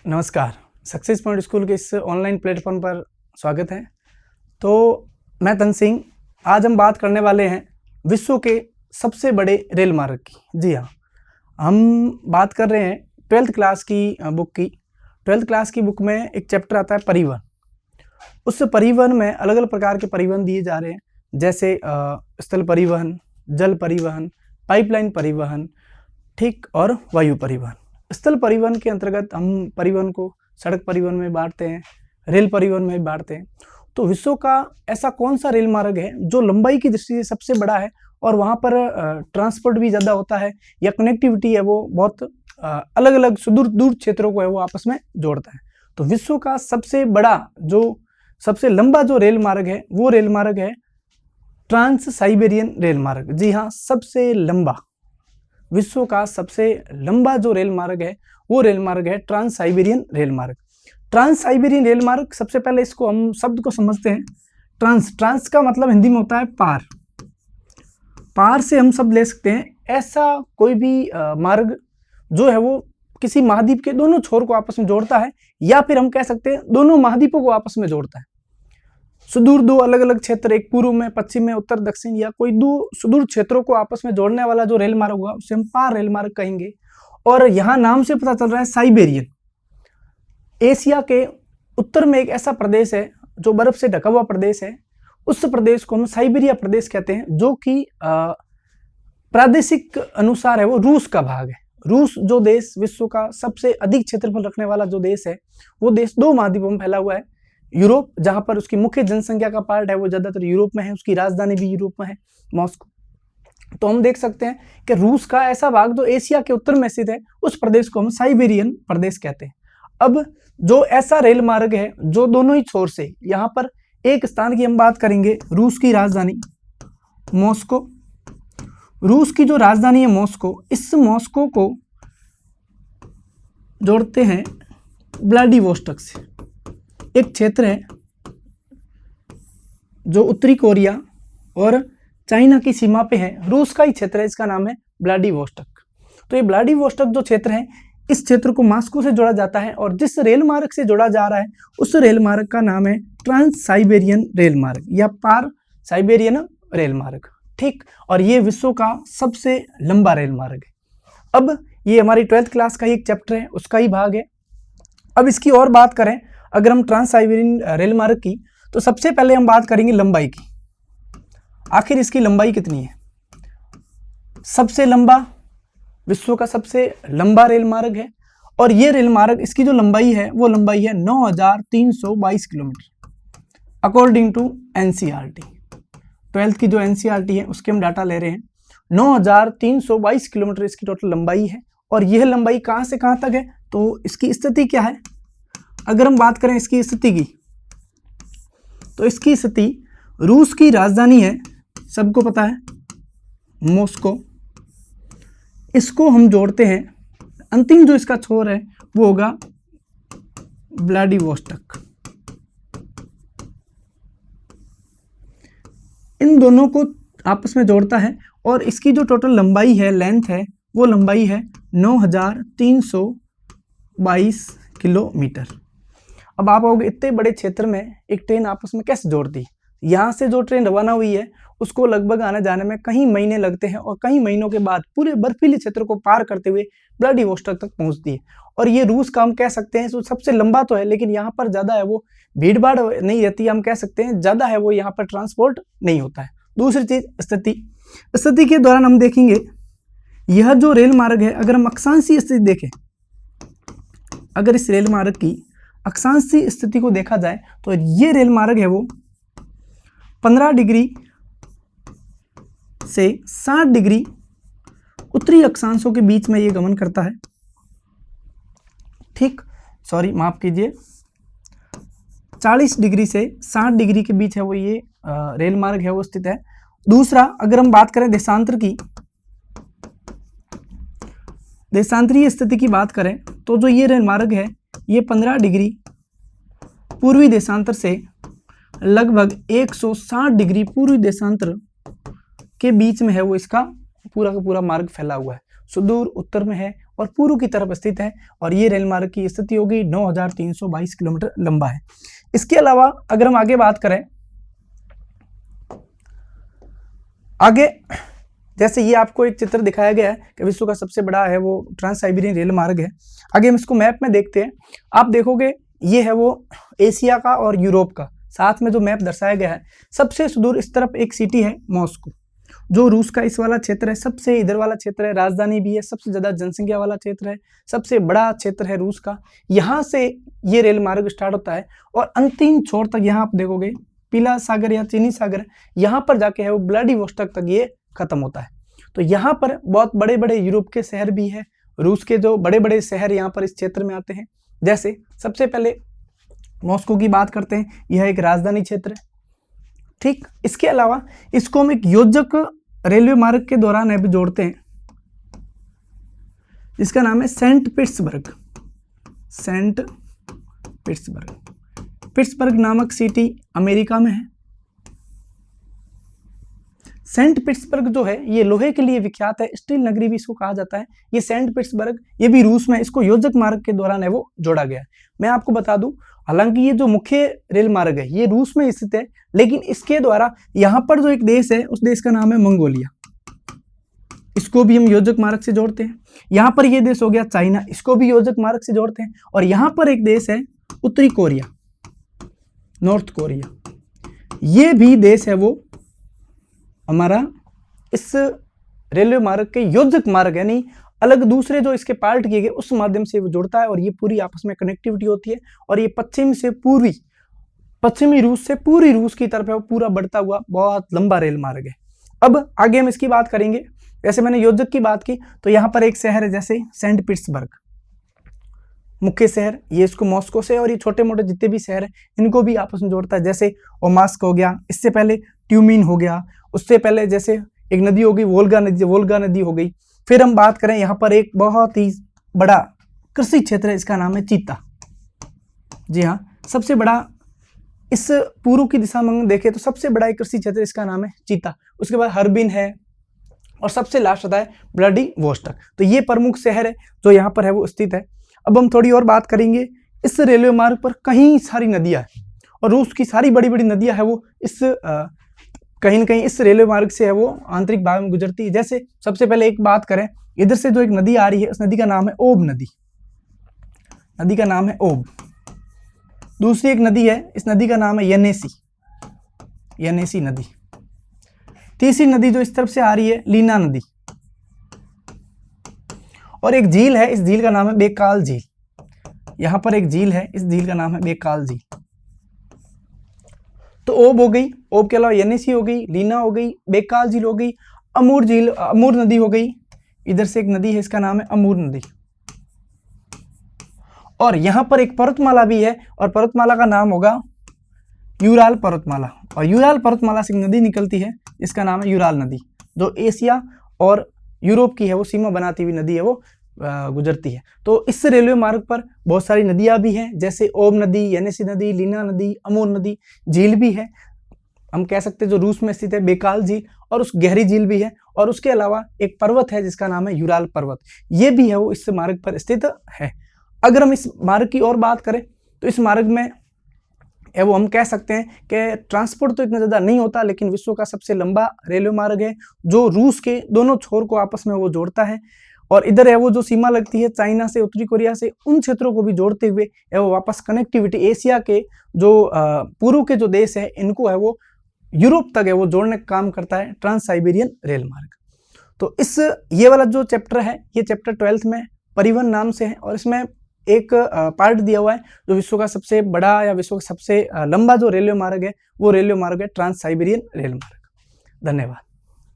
नमस्कार, success point school के इस ऑनलाइन प्लेटफॉर्म पर स्वागत है। तो मैं तन सिंह, आज हम बात करने वाले हैं विश्व के सबसे बड़े रेल मार्ग की। जी हाँ, हम बात कर रहे हैं 12th क्लास की बुक की। 12th क्लास की बुक में एक चैप्टर आता है परिवहन। उस परिवहन में अलग अलग प्रकार के परिवहन दिए जा रहे हैं, जैसे स्थल परिवहन, जल परिवहन, पाइपलाइन परिवहन, ठीक, और वायु परिवहन। स्थल परिवहन के अंतर्गत हम परिवहन को सड़क परिवहन में बांटते हैं, रेल परिवहन में बांटते हैं। तो विश्व का ऐसा कौन सा रेल मार्ग है जो लंबाई की दृष्टि से सबसे बड़ा है और वहाँ पर ट्रांसपोर्ट भी ज़्यादा होता है, या कनेक्टिविटी है वो बहुत अलग अलग सुदूर दूर क्षेत्रों को है वो आपस में जोड़ता है। तो विश्व का सबसे बड़ा जो सबसे लंबा जो रेल मार्ग है वो रेल मार्ग है ट्रांस साइबेरियन रेल मार्ग। जी हाँ, सबसे लंबा, विश्व का सबसे लंबा जो रेल मार्ग है वो रेल मार्ग है ट्रांस साइबेरियन रेल मार्ग। ट्रांस साइबेरियन रेल मार्ग, सबसे पहले इसको हम शब्द को समझते हैं। ट्रांस का मतलब हिंदी में होता है पार। पार से हम शब्द ले सकते हैं ऐसा कोई भी मार्ग जो है वो किसी महाद्वीप के दोनों छोर को आपस में जोड़ता है, या फिर हम कह सकते हैं दोनों महाद्वीपों को आपस में जोड़ता है। सुदूर दो अलग अलग क्षेत्र, एक पूर्व में, पश्चिम में, उत्तर दक्षिण, या कोई दो सुदूर क्षेत्रों को आपस में जोड़ने वाला जो रेल मार्ग होगा उसे हम पार रेल मार्ग कहेंगे। और यहाँ नाम से पता चल रहा है साइबेरियन। एशिया के उत्तर में एक ऐसा प्रदेश है जो बर्फ से ढका हुआ प्रदेश है, उस प्रदेश को हम साइबेरिया प्रदेश कहते हैं, जो कि प्रादेशिक अनुसार है वो रूस का भाग है। रूस जो देश विश्व का सबसे अधिक क्षेत्रफल रखने वाला जो देश है, वो देश दो महाद्वीपों में फैला हुआ है। यूरोप, जहां पर उसकी मुख्य जनसंख्या का पार्ट है वो ज्यादातर यूरोप में है, उसकी राजधानी भी यूरोप में है, मॉस्को। तो हम देख सकते हैं कि रूस का ऐसा भाग जो एशिया के उत्तर में स्थित है, उस प्रदेश को हम साइबेरियन प्रदेश कहते हैं। अब जो ऐसा रेल मार्ग है जो दोनों ही छोर से, यहाँ पर एक स्थान की हम बात करेंगे, रूस की राजधानी मॉस्को। रूस की जो राजधानी है मॉस्को, इस मॉस्को को जोड़ते हैं व्लादिवोस्टोक से। एक क्षेत्र है जो उत्तरी कोरिया और चाइना की सीमा पे है, रूस का ही क्षेत्र है, इसका नाम है व्लादिवोस्टोक। तो ये व्लादिवोस्टोक जो क्षेत्र है, इस क्षेत्र को मॉस्को से जोड़ा जाता है, और जिस रेल मार्ग से जोड़ा जा रहा है उस रेल मार्ग का नाम है ट्रांस साइबेरियन रेल मार्ग या पार साइबेरियन रेल मार्ग, ठीक। और ये विश्व का सबसे लंबा रेल मार्ग है। अब ये हमारी 12th क्लास का ही एक चैप्टर है, उसका ही भाग है। अब इसकी और बात करें अगर हम ट्रांस साइबेरियन रेल मार्ग की, तो सबसे पहले हम बात करेंगे लंबाई की। आखिर इसकी लंबाई कितनी है? सबसे लंबा, विश्व का सबसे लंबा रेल मार्ग है, और ये रेल मार्ग, इसकी जो लंबाई है वो लंबाई है 9322 kilometre, according to NCERT. 12th की जो एनसीईआरटी है उसके हम डाटा ले रहे हैं। 9322 किलोमीटर इसकी टोटल लंबाई है। और यह लंबाई कहाँ से कहाँ तक है, तो इसकी स्थिति क्या है? अगर हम बात करें इसकी स्थिति की, तो इसकी स्थिति रूस की राजधानी है, सबको पता है, मॉस्को। इसको हम जोड़ते हैं, अंतिम जो इसका छोर है वो होगा व्लादिवोस्टोक। इन दोनों को आपस में जोड़ता है, और इसकी जो टोटल लंबाई है, लेंथ है, वो लंबाई है 9322 किलोमीटर। अब आप कहोगे इतने बड़े क्षेत्र में एक ट्रेन आपस में कैसे जोड़ती? यहाँ से जो ट्रेन रवाना हुई है उसको लगभग आने जाने में कई महीने लगते हैं, और कई महीनों के बाद पूरे बर्फीले क्षेत्र को पार करते हुए व्लादिवोस्टोक तक पहुँचती है। और ये रूस का हम कह सकते हैं सबसे लंबा तो है, लेकिन यहाँ पर ज़्यादा है वो भीड़ भाड़ नहीं रहती, हम कह सकते हैं ज़्यादा है वो, यहाँ पर ट्रांसपोर्ट नहीं होता है। दूसरी चीज़ स्थिति के दौरान हम देखेंगे यह जो रेल मार्ग है, अगर हम अक्षांशीय स्थिति देखें, अगर इस रेल मार्ग की अक्षांशीय स्थिति को देखा जाए तो ये रेल मार्ग है वो 15 डिग्री से 60 डिग्री उत्तरी अक्षांशों के बीच में ये गमन करता है, ठीक। सॉरी, माफ कीजिए, 40 डिग्री से 60 डिग्री के बीच है वो ये रेल मार्ग है वो स्थित है। दूसरा, अगर हम बात करें देशांतर की, देशांतरीय स्थिति की बात करें, तो जो ये रेल मार्ग है ये 15 डिग्री पूर्वी देशांतर से लगभग 160 डिग्री पूर्वी देशांतर के बीच में है वो, इसका पूरा का पूरा मार्ग फैला हुआ है। सुदूर उत्तर में है और पूर्व की तरफ स्थित है और ये रेल मार्ग की स्थिति होगी 9322 किलोमीटर लंबा है। इसके अलावा अगर हम आगे बात करें, आगे जैसे ये आपको एक चित्र दिखाया गया है कि विश्व का सबसे बड़ा है वो ट्रांस साइबेरियन रेल मार्ग है। आगे हम इसको मैप में देखते हैं, आप देखोगे ये है वो एशिया का और यूरोप का साथ में जो मैप दर्शाया गया है। सबसे सुदूर इस तरफ एक सिटी है मॉस्को, जो रूस का इस वाला क्षेत्र है, सबसे इधर वाला क्षेत्र है, राजधानी भी है, सबसे ज़्यादा जनसंख्या वाला क्षेत्र है, सबसे बड़ा क्षेत्र है रूस का। यहाँ से ये रेल मार्ग स्टार्ट होता है और अंतिम छोर तक यहाँ आप देखोगे पीला सागर या चीनी सागर, यहाँ पर जाके है वो व्लादिवोस्टोक तक ये खत्म होता है। तो यहाँ पर बहुत बड़े बड़े यूरोप के शहर भी है, रूस के जो बड़े बड़े शहर यहाँ पर इस क्षेत्र में आते हैं। जैसे सबसे पहले मॉस्को की बात करते हैं, यह एक राजधानी क्षेत्र है, ठीक। इसके अलावा इसको हम एक योजक रेलवे मार्ग के दौरान अभी जोड़ते हैं, जिसका नाम है सेंट पीटर्सबर्ग। सेंट पीटर्सबर्ग नामक सिटी अमेरिका में है। सेंट पीटर्सबर्ग जो है ये लोहे के लिए विख्यात है, स्टील नगरी भी इसको कहा जाता है। ये सेंट पीटर्सबर्ग ये भी रूस में, इसको योजक मार्ग के दौरान है वो जोड़ा गया है। मैं आपको बता दूं, हालांकि ये जो मुख्य रेल मार्ग है ये रूस में स्थित है, लेकिन इसके द्वारा यहाँ पर जो एक देश है उस देश का नाम है मंगोलिया, इसको भी हम योजक मार्ग से जोड़ते हैं। यहाँ पर ये देश हो गया चाइना, इसको भी योजक मार्ग से जोड़ते हैं। और यहाँ पर एक देश है उत्तरी कोरिया, नॉर्थ कोरिया, ये भी देश है वो हमारा इस रेलवे मार्ग के योजक मार्ग यानी अलग दूसरे जो इसके पार्ट किए गए उस माध्यम से वो जुड़ता है और ये पूरी आपस में कनेक्टिविटी होती है। और ये पश्चिमी रूस से पूरी रूस की तरफ है वो पूरा बढ़ता हुआ बहुत लंबा रेल मार्ग है। अब आगे हम इसकी बात करेंगे। जैसे मैंने योजक की बात की तो यहाँ पर एक शहर है जैसे सेंट पीटर्सबर्ग, मुख्य शहर, ये इसको मॉस्को से, और ये छोटे मोटे जितने भी शहर हैं इनको भी आपस में जोड़ता है। जैसे ओमास्क हो गया, इससे पहले ट्यूमिन हो गया, उससे पहले जैसे एक नदी हो गई वोल्गा नदी हो गई। फिर हम बात करें यहाँ पर एक बहुत ही बड़ा कृषि क्षेत्र है, इसका नाम है चीता। जी हाँ, सबसे बड़ा इस पूर्व की दिशा में देखें तो सबसे बड़ा एक कृषि क्षेत्र इसका नाम है चीता। उसके बाद हर्बिन है और सबसे लास्ट आता है व्लादिवोस्टोक। तो ये प्रमुख शहर है जो यहाँ पर है वो स्थित है। अब हम थोड़ी और बात करेंगे। इस रेलवे मार्ग पर कई सारी नदियाँ हैं और रूस की सारी बड़ी बड़ी नदियाँ है वो इस कहीं न कहीं इस रेलवे मार्ग से है वो आंतरिक भाग में गुजरती है। जैसे सबसे पहले एक बात करें, इधर से जो एक नदी आ रही है उस नदी का नाम है ओब नदी, नदी का नाम है ओब। दूसरी एक नदी है, इस नदी का नाम है यनेसी नदी। तीसरी नदी जो इस तरफ से आ रही है लीना नदी। और एक झील है, इस झील का नाम है बेकाल झील। यहाँ पर एक झील है, इस झील का नाम है बेकाल झील। तो ओब हो गई, ओब के अलावा यनेसी हो गई, लीना हो गई, बेकाल झील हो गई, अमूर नदी हो गई। इधर से एक नदी है, इसका नाम है अमूर नदी। और यहाँ पर एक पर्वतमाला भी है और पर्वतमाला का नाम होगा यूराल पर्वतमाला। और यूराल पर्वतमाला से एक नदी निकलती है, इसका नाम है यूराल नदी, जो एशिया और यूरोप की है वो सीमा बनाती हुई नदी है वो गुजरती है। तो इस रेलवे मार्ग पर बहुत सारी नदियां भी हैं, जैसे ओब नदी, यनेसी नदी, लीना नदी, अमूर नदी, झील भी है, हम कह सकते हैं जो रूस में स्थित है बेकाल झील, और उस गहरी झील भी है। और उसके अलावा एक पर्वत है जिसका नाम है यूराल पर्वत, ये भी है वो इस मार्ग पर स्थित है। अगर हम इस मार्ग की और बात करें तो इस मार्ग में वो हम कह सकते हैं कि ट्रांसपोर्ट तो इतना ज़्यादा नहीं होता, लेकिन विश्व का सबसे लंबा रेलवे मार्ग है जो रूस के दोनों छोर को आपस में वो जोड़ता है। और इधर है वो जो सीमा लगती है चाइना से, उत्तरी कोरिया से, उन क्षेत्रों को भी जोड़ते हुए है वो वापस कनेक्टिविटी एशिया के जो पूर्व के जो देश है इनको है वो यूरोप तक है वो जोड़ने का काम करता है ट्रांस साइबेरियन रेल मार्ग। तो ये वाला जो चैप्टर है ये चैप्टर 12th में परिवहन नाम से है और इसमें एक पार्ट दिया हुआ है जो विश्व का सबसे बड़ा या विश्व का सबसे लंबा जो रेलवे मार्ग है वो रेलवे मार्ग है ट्रांस साइबेरियन रेल मार्ग। धन्यवाद।